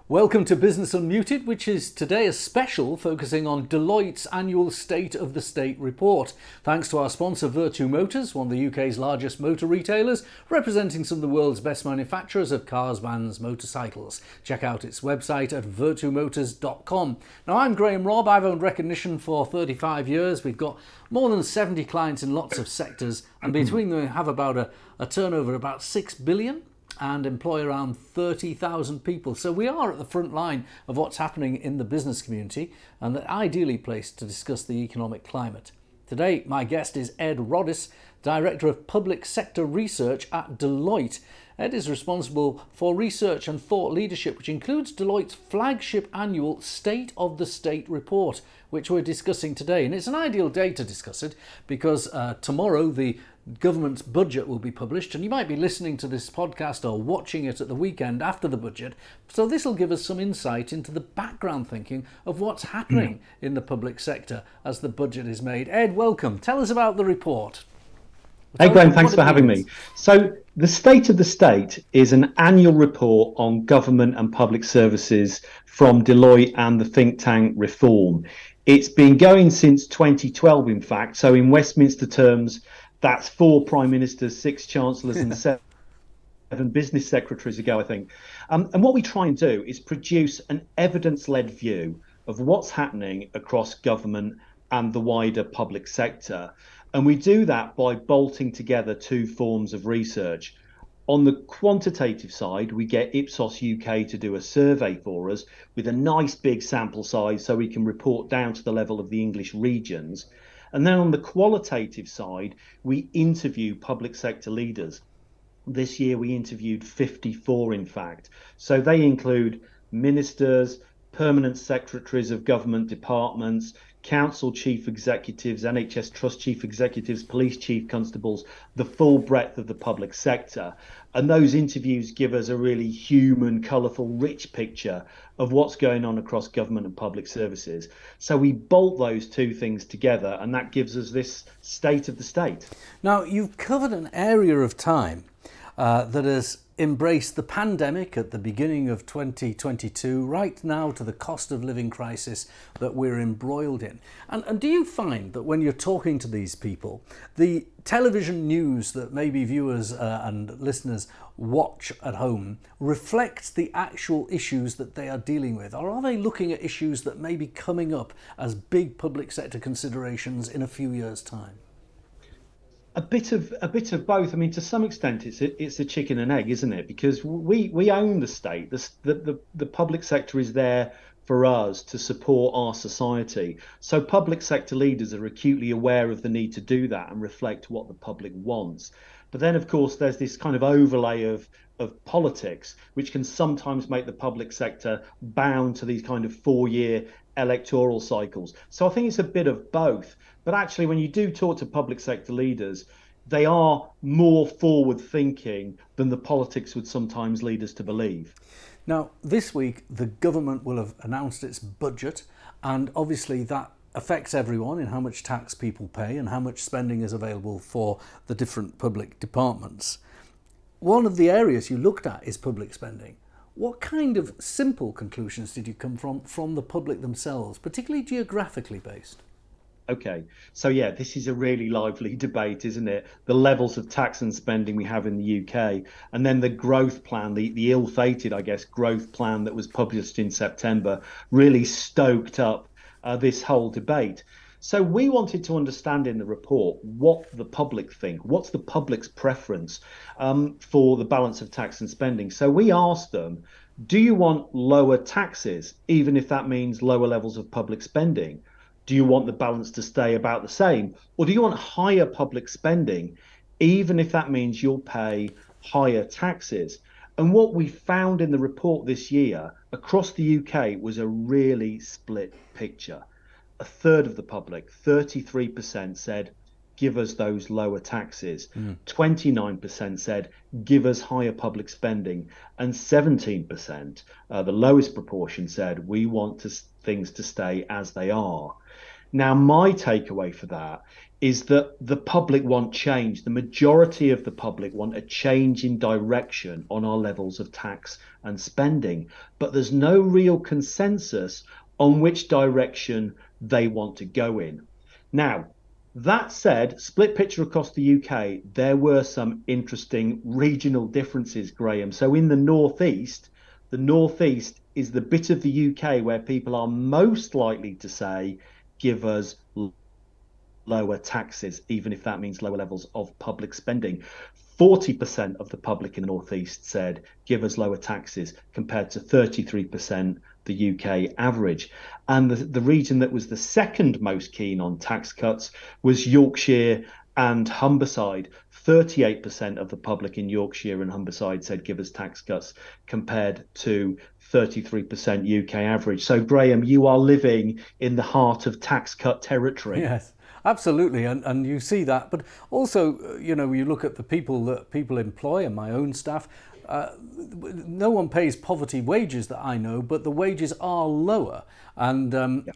Welcome to Business Unmuted, which is today a special focusing on Deloitte's annual State of the State report. Thanks to our sponsor Vertu Motors, one of the UK's largest motor retailers, representing some of the world's best manufacturers of cars, vans, motorcycles. Check out its website at vertumotors.com. Now, I'm Graham Robb. I've owned Recognition for 35 years. We've got more than 70 clients in lots of sectors, and between them we have about a turnover of about 6 billion. And employ around 30,000 people. So we are at the front line of what's happening in the business community and they're ideally placed to discuss the economic climate. Today, my guest is Ed Roddis, Director of Public Sector Research at Deloitte. Ed is responsible for research and thought leadership, which includes Deloitte's flagship annual State of the State report, which we're discussing today. And it's an ideal day to discuss it because tomorrow the government's budget will be published, and you might be listening to this podcast or watching it at the weekend after the budget. So this will give us some insight into the background thinking of what's happening in the public sector as the budget is made. Ed, welcome. Tell us about the report. Hey Graham, thanks for having me. So the State of the State is an annual report on government and public services from Deloitte and the think tank Reform. It's been going since 2012, in fact. So in Westminster terms, that's 4 prime ministers, 6 chancellors and 7 business secretaries ago, I think. And what we try and do is produce an evidence-led view of what's happening across government and the wider public sector. And we do that by bolting together 2 forms of research. On the quantitative side, we get Ipsos UK to do a survey for us with a nice big sample size so we can report down to the level of the English regions. And then on the qualitative side, we interview public sector leaders. This year we interviewed 54, in fact. So they include ministers, permanent secretaries of government departments, council chief executives, NHS trust chief executives, police chief constables, the full breadth of the public sector. And those interviews give us a really human, colourful, rich picture of what's going on across government and public services. So we bolt those 2 things together, and that gives us this state of the state. Now, you've covered an area of time that has embraced the pandemic at the beginning of 2022, right now to the cost of living crisis that we're embroiled in. And do you find that when you're talking to these people, the television news that maybe viewers and listeners watch at home reflects the actual issues that they are dealing with? Or are they looking at issues that may be coming up as big public sector considerations in a few years' time? A bit of both. I mean, to some extent, it's a chicken and egg, isn't it? Because we own the state. The public sector is there for us to support our society. So public sector leaders are acutely aware of the need to do that and reflect what the public wants. But then, of course, there's this kind of overlay of politics, which can sometimes make the public sector bound to these kind of 4-year electoral cycles. So I think it's a bit of both. But actually, when you do talk to public sector leaders, they are more forward thinking than the politics would sometimes lead us to believe. Now, this week, the government will have announced its budget, and obviously that affects everyone in how much tax people pay and how much spending is available for the different public departments. One of the areas you looked at is public spending. What kind of simple conclusions did you come from the public themselves, particularly geographically based? Okay, so yeah, this is a really lively debate, isn't it? The levels of tax and spending we have in the UK, and then the growth plan, the ill-fated, I guess, growth plan that was published in September really stoked up this whole debate. So we wanted to understand in the report what the public think, what's the public's preference for the balance of tax and spending. So we asked them, do you want lower taxes, even if that means lower levels of public spending? Do you want the balance to stay about the same? Or do you want higher public spending, even if that means you'll pay higher taxes? And what we found in the report this year across the UK was a really split picture. A third of the public, 33%, said, give us those lower taxes. 29% said, give us higher public spending. And 17%, the lowest proportion, said, we want things to stay as they are. Now, my takeaway for that is that the public want change. The majority of the public want a change in direction on our levels of tax and spending, but there's no real consensus on which direction they want to go in. Now, that said, split picture across the UK, there were some interesting regional differences, Graham. So in the Northeast is the bit of the UK where people are most likely to say, give us lower taxes, even if that means lower levels of public spending. 40% of the public in the Northeast said, give us lower taxes, compared to 33% the UK average. And the region that was the second most keen on tax cuts was Yorkshire and Humberside. 38% of the public in Yorkshire and Humberside said, give us tax cuts, compared to 33% UK average. So, Graham, you are living in the heart of tax cut territory. Yes, absolutely, and you see that. But also, you look at the people that people employ, and my own staff. No one pays poverty wages that I know, but the wages are lower. And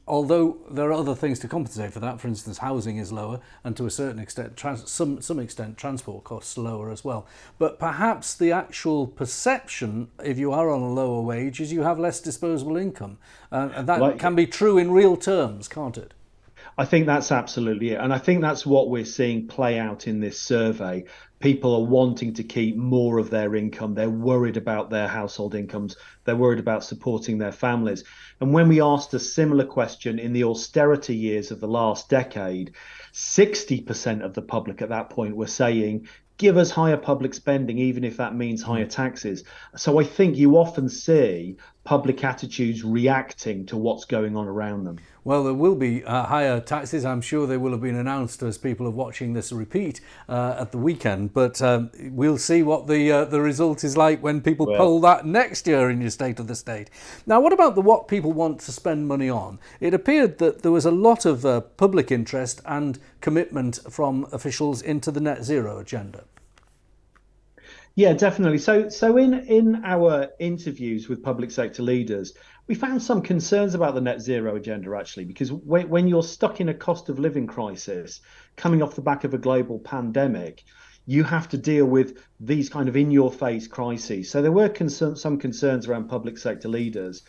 although there are other things to compensate for that, for instance, housing is lower, and to a certain extent, some extent, transport costs are lower as well. But perhaps the actual perception, if you are on a lower wage, is you have less disposable income, and that can be true in real terms, can't it? I think that's absolutely it. And I think that's what we're seeing play out in this survey. People are wanting to keep more of their income. They're worried about their household incomes. They're worried about supporting their families. And when we asked a similar question in the austerity years of the last decade, 60% of the public at that point were saying, give us higher public spending, even if that means higher taxes. So I think you often see public attitudes reacting to what's going on around them. Well, there will be higher taxes. I'm sure they will have been announced as people are watching this repeat at the weekend. But we'll see what the result is like when people poll that next year in your State of the State. Now, what about what people want to spend money on? It appeared that there was a lot of public interest and commitment from officials into the net zero agenda. Yeah, definitely. So in our interviews with public sector leaders, we found some concerns about the net zero agenda, actually, because when you're stuck in a cost of living crisis coming off the back of a global pandemic, you have to deal with these kind of in your face crises. So there were some concerns around public sector leaders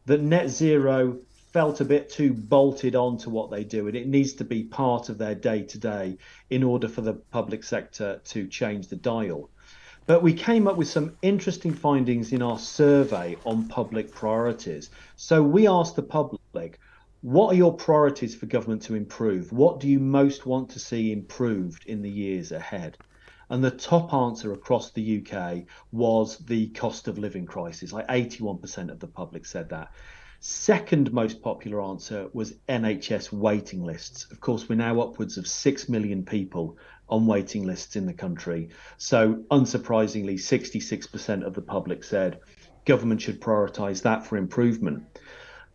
that net zero felt a bit too bolted on to what they do, and it needs to be part of their day to day in order for the public sector to change the dial. But we came up with some interesting findings in our survey on public priorities. So we asked the public, what are your priorities for government to improve? What do you most want to see improved in the years ahead? And the top answer across the UK was the cost of living crisis. Like 81% of the public said that. Second most popular answer was NHS waiting lists. Of course, we're now upwards of 6 million people on waiting lists in the country. So unsurprisingly, 66% of the public said government should prioritise that for improvement.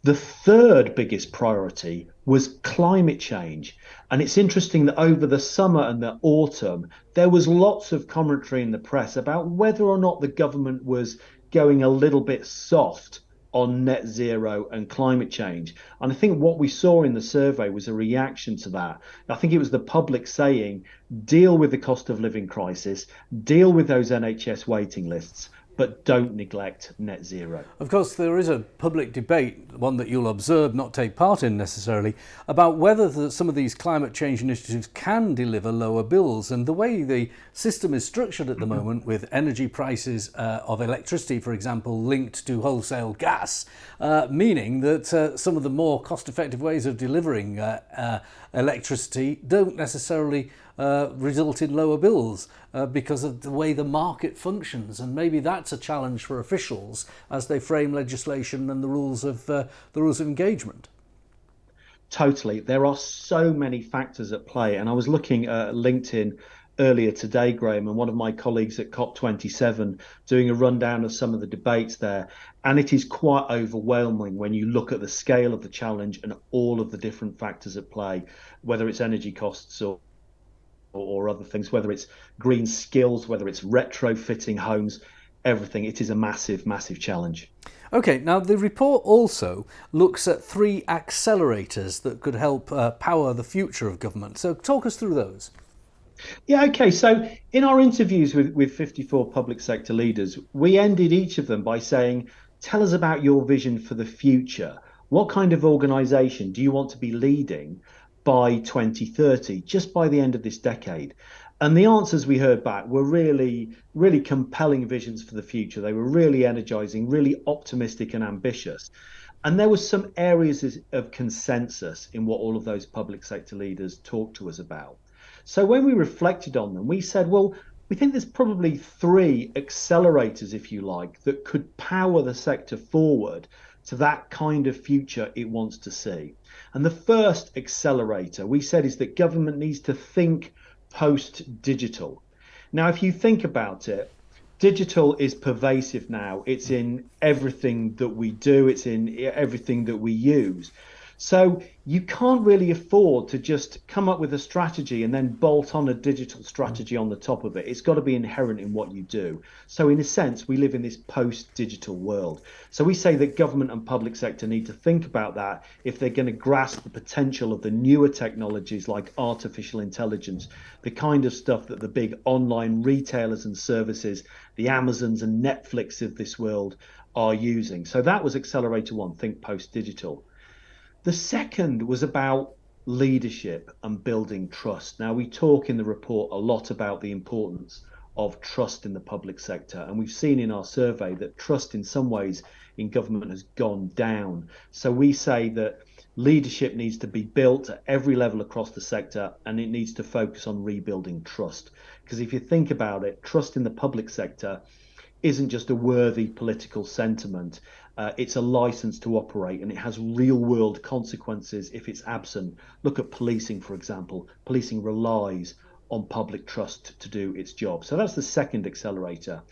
The third biggest priority was climate change. And it's interesting that over the summer and the autumn, there was lots of commentary in the press about whether or not the government was going a little bit soft on net zero and climate change. And I think what we saw in the survey was a reaction to that. I think it was the public saying, deal with the cost of living crisis, deal with those NHS waiting lists, but don't neglect net zero. Of course, there is a public debate, one that you'll observe, not take part in necessarily, about whether some of these climate change initiatives can deliver lower bills. And the way the system is structured at the moment, with energy prices of electricity, for example, linked to wholesale gas, meaning that some of the more cost-effective ways of delivering electricity don't necessarily result in lower bills because of the way the market functions. And maybe that's a challenge for officials as they frame legislation and the rules of engagement. Totally. There are so many factors at play. And I was looking at LinkedIn earlier today, Graham, and one of my colleagues at COP27 doing a rundown of some of the debates there. And it is quite overwhelming when you look at the scale of the challenge and all of the different factors at play, whether it's energy costs or other things, whether it's green skills, whether it's retrofitting homes. everything. It is a massive, massive challenge. Okay, now the report also looks at 3 accelerators that could help power the future of government. So talk us through those. Yeah, okay. So in our interviews with 54 public sector leaders, we ended each of them by saying, tell us about your vision for the future. What kind of organization do you want to be leading by 2030, just by the end of this decade? And the answers we heard back were really, really compelling visions for the future. They were really energizing, really optimistic and ambitious. And there were some areas of consensus in what all of those public sector leaders talked to us about. So when we reflected on them, we said, well, we think there's probably 3 accelerators, if you like, that could power the sector forward to that kind of future it wants to see. And the first accelerator we said is that government needs to think post-digital. Now, if you think about it, digital is pervasive now. It's in everything that we do. It's in everything that we use. So you can't really afford to just come up with a strategy and then bolt on a digital strategy on the top of it. It's got to be inherent in what you do. So in a sense, we live in this post-digital world. So we say that government and public sector need to think about that if they're going to grasp the potential of the newer technologies like artificial intelligence, the kind of stuff that the big online retailers and services, the Amazons and Netflix of this world are using. So that was accelerator 1, think post-digital. The second was about leadership and building trust. Now, we talk in the report a lot about the importance of trust in the public sector, and we've seen in our survey that trust in some ways in government has gone down. So we say that leadership needs to be built at every level across the sector, and it needs to focus on rebuilding trust. Because if you think about it, trust in the public sector isn't just a worthy political sentiment. It's a license to operate, and it has real world consequences if it's absent. Look at policing, for example. Policing relies on public trust to do its job. So that's the second accelerator.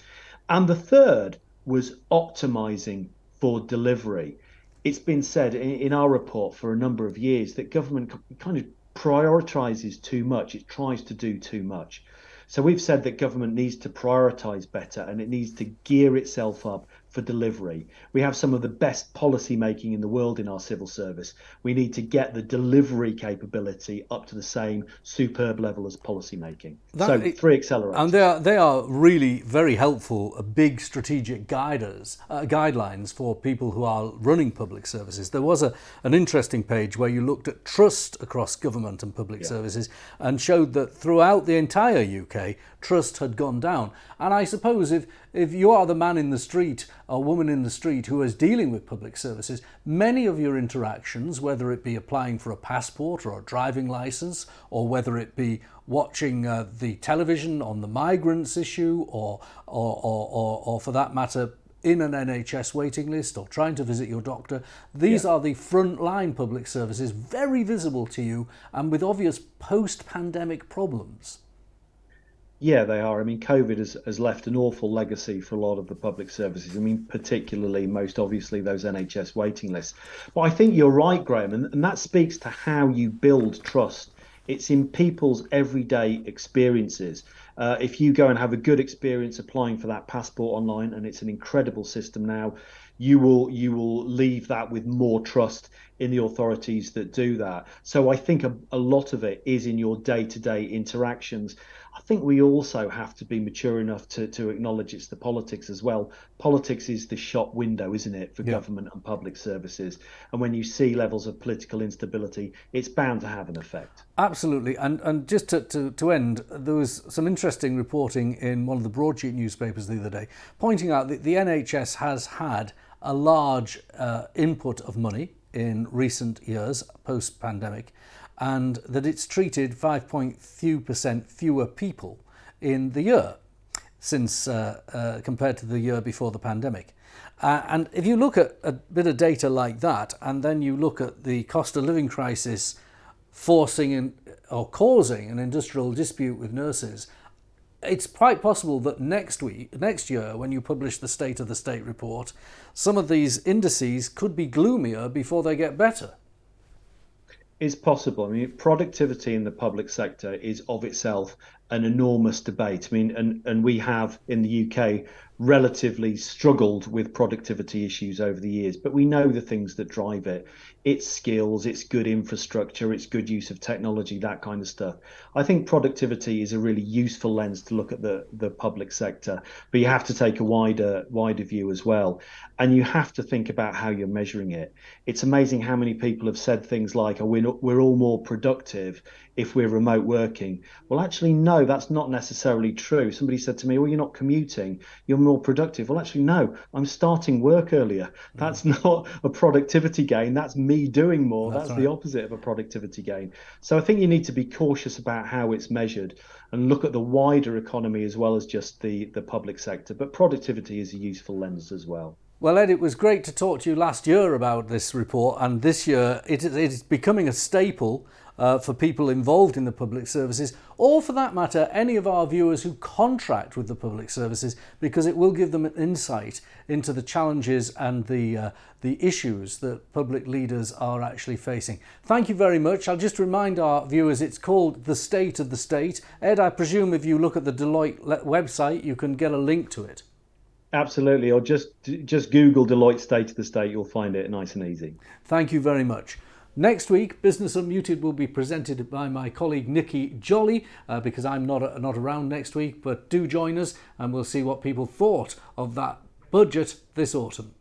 And the third was optimizing for delivery. It's been said in our report for a number of years that government kind of prioritizes too much. It tries to do too much. So we've said that government needs to prioritise better, and it needs to gear itself up for delivery. We have some of the best policy making in the world in our civil service. We need to get the delivery capability up to the same superb level as policy making. So 3 accelerators. And they are really very helpful, big strategic guidelines for people who are running public services. There was an interesting page where you looked at trust across government and public services and showed that throughout the entire UK, trust had gone down. And I suppose if you are the man in the street or woman in the street who is dealing with public services, many of your interactions, whether it be applying for a passport or a driving licence, or whether it be watching the television on the migrants issue, or for that matter, in an NHS waiting list or trying to visit your doctor, these are the frontline public services, very visible to you and with obvious post-pandemic problems. Yeah, they are. I mean, COVID has left an awful legacy for a lot of the public services. I mean, particularly, most obviously, those NHS waiting lists. But I think you're right, Graham, and that speaks to how you build trust. It's in people's everyday experiences. If you go and have a good experience applying for that passport online, and it's an incredible system now, you will leave that with more trust in the authorities that do that. So I think a lot of it is in your day-to-day interactions. I think we also have to be mature enough to acknowledge it's the politics as well. Politics is the shop window, isn't it, for government and public services? And when you see levels of political instability, it's bound to have an effect. Absolutely. And just to end, there was some interesting reporting in one of the broadsheet newspapers the other day, pointing out that the NHS has had a large input of money in recent years, post-pandemic, and that it's treated 5.2% fewer people in the year since compared to the year before the pandemic. And if you look at a bit of data like that, and then you look at the cost of living crisis forcing or causing an industrial dispute with nurses, it's quite possible that next year, when you publish the State of the State report, some of these indices could be gloomier before they get better. It's possible. I mean, productivity in the public sector is of itself an enormous debate. I mean, and we have in the UK relatively struggled with productivity issues over the years, but we know the things that drive it. It's skills, it's good infrastructure, it's good use of technology, that kind of stuff. I think productivity is a really useful lens to look at the public sector, but you have to take a wider view as well. And you have to think about how you're measuring it. It's amazing how many people have said things like, oh, we're all more productive if we're remote working. Well, actually, no, that's not necessarily true. Somebody said to me, well, you're not commuting, you're more productive. Well, actually, no, I'm starting work earlier. That's not a productivity gain. That's me doing more. That's the opposite of a productivity gain. So I think you need to be cautious about how it's measured and look at the wider economy as well as just the public sector. But productivity is a useful lens as well. Well, Ed, it was great to talk to you last year about this report, and this year it is becoming a staple for people involved in the public services, or for that matter, any of our viewers who contract with the public services, because it will give them an insight into the challenges and the issues that public leaders are actually facing. Thank you very much. I'll just remind our viewers it's called The State of the State. Ed, I presume if you look at the Deloitte website, you can get a link to it. Absolutely, or just Google Deloitte State of the State, you'll find it nice and easy. Thank you very much. Next week, Business Unmuted will be presented by my colleague Nikki Jolly, because I'm not around next week, but do join us and we'll see what people thought of that budget this autumn.